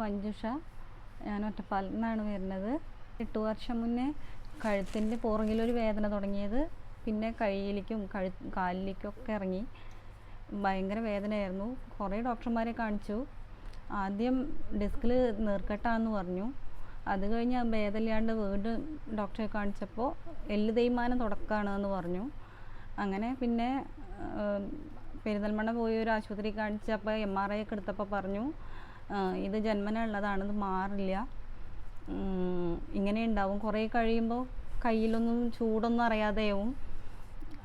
മഞ്ജുഷ. ഞാൻ ഒറ്റപ്പാലത്ത് നിന്നാണ് വരുന്നത്. 8 വർഷം മുന്നേ കഴുത്തിൻ്റെ പുറകിലൊരു വേദന തുടങ്ങിയത്, പിന്നെ കയ്യിലേക്കും കാലിലേക്കൊക്കെ ഇറങ്ങി. ഭയങ്കര വേദനയായിരുന്നു. കുറേ ഡോക്ടർമാരെ കാണിച്ചു. ആദ്യം ഡിസ്കിൽ നീർക്കെട്ടാണെന്ന് പറഞ്ഞു. അത് കഴിഞ്ഞ് ഭേദമില്ലാണ്ട് വീണ്ടും ഡോക്ടറെ കാണിച്ചപ്പോൾ എല്ല് തേയ്മാനം തുടക്കമാണെന്ന് പറഞ്ഞു. അങ്ങനെ പിന്നെ പെരിന്തൽമണ്ണ പോയി ഒരു ആശുപത്രി കാണിച്ചപ്പോൾ MRI ഒക്കെ എടുത്തപ്പോൾ പറഞ്ഞു ഇത് ജന്മന ഉള്ളതാണെന്ന് മാറില്ല, ഇങ്ങനെ ഉണ്ടാവും, കുറേ കഴിയുമ്പോൾ കയ്യിലൊന്നും ചൂടൊന്നും അറിയാതെയാവും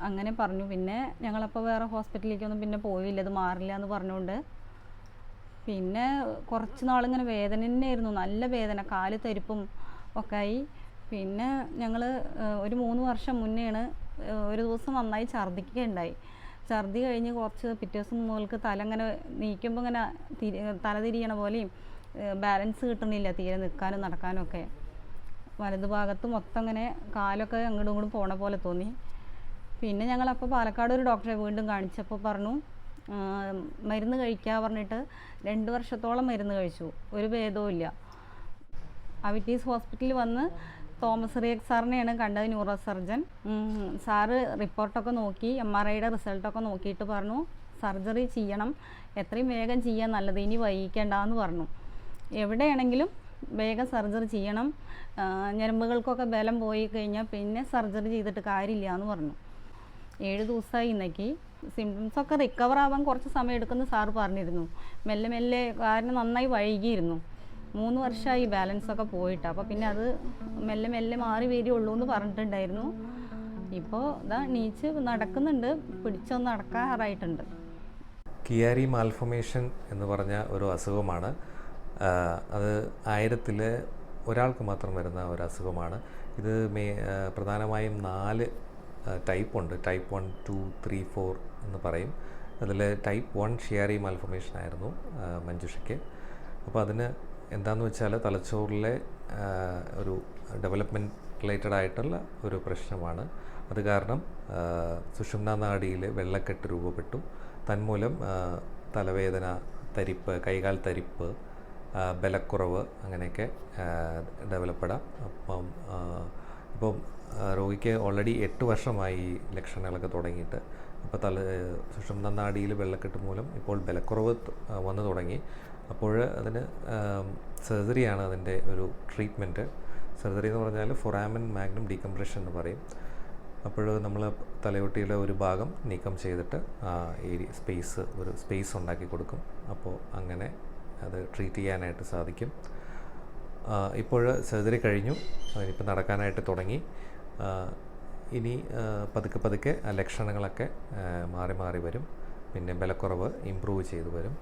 അങ്ങനെ പറഞ്ഞു. പിന്നെ ഞങ്ങളപ്പോൾ വേറെ ഹോസ്പിറ്റലിലേക്കൊന്നും പിന്നെ പോയില്ല, ഇത് മാറില്ല എന്ന് പറഞ്ഞുകൊണ്ട്. പിന്നെ കുറച്ച് നാളിങ്ങനെ വേദന തന്നെയായിരുന്നു, നല്ല വേദന, കാല് തരിപ്പും ഒക്കെ ആയി. പിന്നെ ഞങ്ങൾ ഒരു 3 വർഷം മുന്നെയാണ് ഒരു ദിവസം നന്നായി ഛർദ്ദിക്കുകയുണ്ടായി. ഛർദി കഴിഞ്ഞ് കുറച്ച് പിറ്റേ ദിവസം മുതൽക്ക് തല ഇങ്ങനെ നീക്കുമ്പോൾ ഇങ്ങനെ തല തിരിയണ പോലെയും ബാലൻസ് കിട്ടണില്ല തീരെ, നിൽക്കാനും നടക്കാനും ഒക്കെ. വലതുഭാഗത്ത് മൊത്തം ഇങ്ങനെ കാലൊക്കെ അങ്ങോട്ടും ഇങ്ങോട്ടും പോണ പോലെ തോന്നി. പിന്നെ ഞങ്ങളപ്പോൾ പാലക്കാട് ഒരു ഡോക്ടറെ വീണ്ടും കാണിച്ചപ്പോൾ പറഞ്ഞു മരുന്ന് കഴിക്കുക പറഞ്ഞിട്ട് 2 വർഷത്തോളം മരുന്ന് കഴിച്ചു, ഒരു ഭേദവും ഇല്ല. അവിറ്റീസ് ഹോസ്പിറ്റലിൽ വന്ന് തോമസ് റിയക് സാറിനെയാണ് കണ്ടത്, ന്യൂറോ സർജൻ. സാറ് റിപ്പോർട്ടൊക്കെ നോക്കി, MRIയുടെ റിസൾട്ടൊക്കെ നോക്കിയിട്ട് പറഞ്ഞു സർജറി ചെയ്യണം, എത്രയും വേഗം ചെയ്യാൻ നല്ലത്, ഇനി വൈകിക്കേണ്ടെന്ന് പറഞ്ഞു. എവിടെയാണെങ്കിലും വേഗം സർജറി ചെയ്യണം, ഞരമ്പുകൾക്കൊക്കെ ബലം പോയി കഴിഞ്ഞാൽ പിന്നെ സർജറി ചെയ്തിട്ട് കാര്യമില്ല എന്ന് പറഞ്ഞു. 7 ദിവസമായി ഇന്നേക്ക്. സിംറ്റംസൊക്കെ റിക്കവർ ആവാൻ കുറച്ച് സമയം എടുക്കുമെന്ന് സാറ് പറഞ്ഞിരുന്നു. മെല്ലെ മെല്ലെ, കാരണം നന്നായി വൈകിയിരുന്നു. 3 വർഷമായി ബാലൻസൊക്കെ പോയിട്ട്. അപ്പോൾ പിന്നെ അത് മെല്ലെ മെല്ലെ മാറി വരികയുള്ളൂ എന്ന് പറഞ്ഞിട്ടുണ്ടായിരുന്നു. ഇപ്പോൾ ഇതാ നീച്ച് നടക്കുന്നുണ്ട്, പിടിച്ചൊന്ന് നടക്കാറായിട്ടുണ്ട്. കിയാരി മാൽഫോമേഷൻ എന്ന് പറഞ്ഞ ഒരു അസുഖമാണ്. അത് 1000-ൽ ഒരാൾക്ക് മാത്രം വരുന്ന ഒരു അസുഖമാണ്. ഇത് പ്രധാനമായും 4 ടൈപ്പ് ഉണ്ട്. ടൈപ്പ് 1, 2, 3, 4 എന്ന് പറയും. അതിൽ ടൈപ്പ് 1 ഷിയാരി മാൽഫോമേഷൻ ആയിരുന്നു മഞ്ജുഷയ്ക്ക്. അപ്പോൾ അതിന് എന്താണെന്ന് വെച്ചാൽ തലച്ചോറിലെ ഒരു ഡെവലപ്മെൻറ്റ് റിലേറ്റഡ് ആയിട്ടുള്ള ഒരു പ്രശ്നമാണ്. അത് കാരണം സുഷുമ്നാ നാഡിയിൽ വെള്ളക്കെട്ട് രൂപപ്പെട്ടു. തന്മൂലം തലവേദന, തരിപ്പ്, കൈകാൽ തരിപ്പ്, ബലക്കുറവ് അങ്ങനെയൊക്കെ ഡെവലപ്പെടാം. ഇപ്പം രോഗിക്ക് ഓൾറെഡി 8 വർഷമായി ലക്ഷണങ്ങളൊക്കെ തുടങ്ങിയിട്ട്. അപ്പോൾ സുഷുമ്നാ നാഡിയിൽ വെള്ളക്കെട്ട് മൂലം ഇപ്പോൾ ബലക്കുറവ് വന്നു തുടങ്ങി. അപ്പോൾ അതിന് സർജറിയാണ് അതിൻ്റെ ഒരു ട്രീറ്റ്മെൻറ്റ്. സർജറി എന്ന് പറഞ്ഞാൽ ഫൊറാമൻ മാഗ്നം ഡീകംപ്രഷൻ എന്ന് പറയും. അപ്പോൾ നമ്മൾ തലയൊട്ടിയുടെ ഒരു ഭാഗം നീക്കം ചെയ്തിട്ട് ഒരു സ്പേസ് ഉണ്ടാക്കി കൊടുക്കും. അപ്പോൾ അങ്ങനെ അത് ട്രീറ്റ് ചെയ്യാനായിട്ട് സാധിക്കും. ഇപ്പോൾ സർജറി കഴിഞ്ഞു, ഇനിയിപ്പോൾ നടക്കാനായിട്ട് തുടങ്ങി. ഇനി പതുക്കെ പതുക്കെ ആ ലക്ഷണങ്ങളൊക്കെ മാറി മാറി വരും. പിന്നെ ബലക്കുറവ് ഇമ്പ്രൂവ് ചെയ്തു വരും.